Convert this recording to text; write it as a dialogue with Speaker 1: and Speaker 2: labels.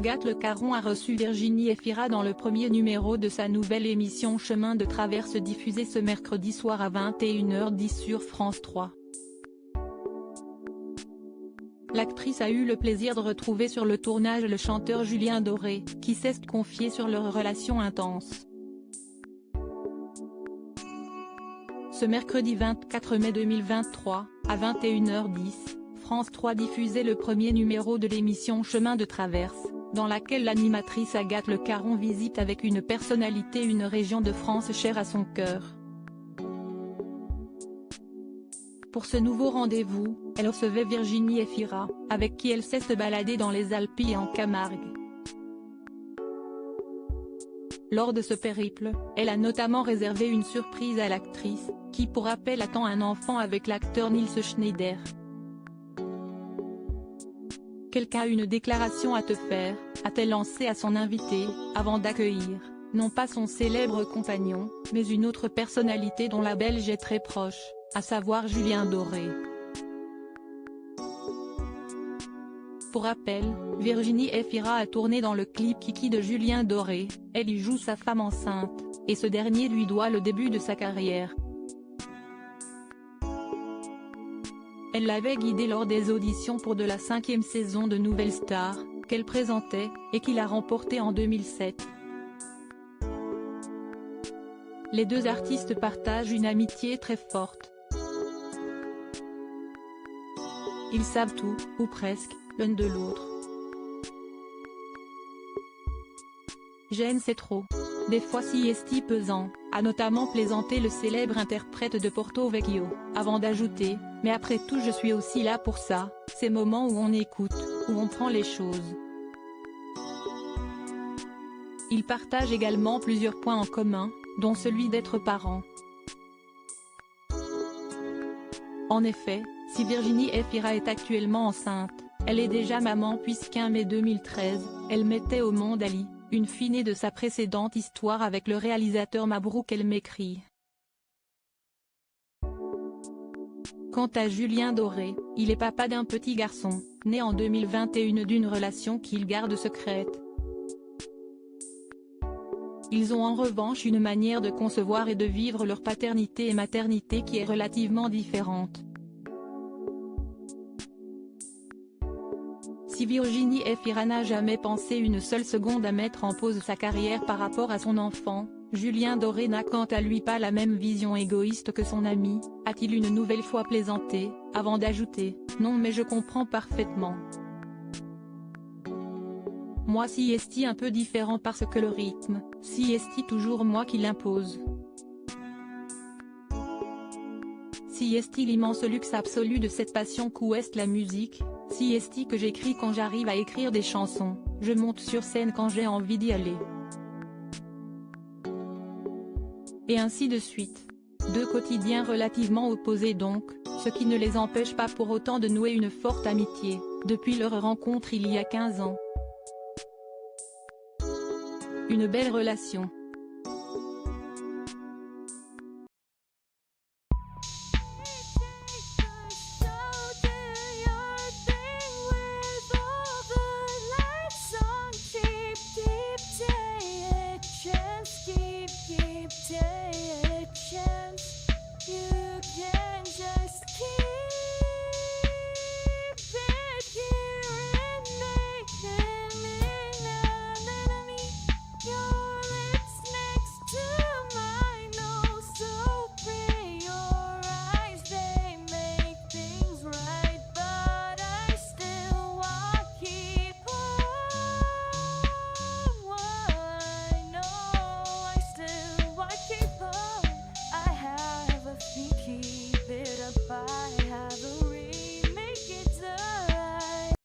Speaker 1: Agathe Le Caron a reçu Virginie Efira dans le premier numéro de sa nouvelle émission Chemin de traverse diffusée ce mercredi soir à 21h10 sur France 3. L'actrice a eu le plaisir de retrouver sur le tournage le chanteur Julien Doré, qui s'est confié sur leur relation intense. Ce mercredi 24 mai 2023, à 21h10, France 3 diffusait le premier numéro de l'émission Chemin de traverse, dans laquelle l'animatrice Agathe Le Caron visite avec une personnalité une région de France chère à son cœur. Pour ce nouveau rendez-vous, elle recevait Virginie Efira, avec qui elle s'est se balader dans les Alpes et en Camargue. Lors de ce périple, elle a notamment réservé une surprise à l'actrice, qui pour rappel attend un enfant avec l'acteur Nils Schneider. Quelqu'un a une déclaration à te faire, a-t-elle lancé à son invité, avant d'accueillir, non pas son célèbre compagnon, mais une autre personnalité dont la Belge est très proche, à savoir Julien Doré. Pour rappel, Virginie Efira a tourné dans le clip Kiki de Julien Doré, elle y joue sa femme enceinte, et ce dernier lui doit le début de sa carrière. Elle l'avait guidé lors des auditions pour de la 5e saison de Nouvelle Star, qu'elle présentait, et qu'il a remporté en 2007. Les deux artistes partagent une amitié très forte. Ils savent tout, ou presque, l'un de l'autre. Gêne c'est trop. Des fois si esti pesant, a notamment plaisanté le célèbre interprète de Porto Vecchio, avant d'ajouter, mais après tout je suis aussi là pour ça, ces moments où on écoute, où on prend les choses. Ils partagent également plusieurs points en commun, dont celui d'être parents. En effet, si Virginie Efira est actuellement enceinte, elle est déjà maman puisqu'en mai 2013, elle mettait au monde Ali, une fille née de sa précédente histoire avec le réalisateur Mabrouk El Mekri. Quant à Julien Doré, il est papa d'un petit garçon, né en 2021 d'une relation qu'il garde secrète. Ils ont en revanche une manière de concevoir et de vivre leur paternité et maternité qui est relativement différente. Si Virginie Efira n'a jamais pensé une seule seconde à mettre en pause sa carrière par rapport à son enfant, Julien Doré n'a quant à lui pas la même vision égoïste que son ami, a-t-il une nouvelle fois plaisanté, avant d'ajouter « Non mais je comprends parfaitement. Moi si esti un peu différent parce que le rythme, si esti toujours moi qui l'impose. Si esti l'immense luxe absolu de cette passion qu'ouest la musique, si esti que j'écris quand j'arrive à écrire des chansons, je monte sur scène quand j'ai envie d'y aller. » Et ainsi de suite. Deux quotidiens relativement opposés donc, ce qui ne les empêche pas pour autant de nouer une forte amitié, depuis leur rencontre il y a 15 ans. Une belle relation.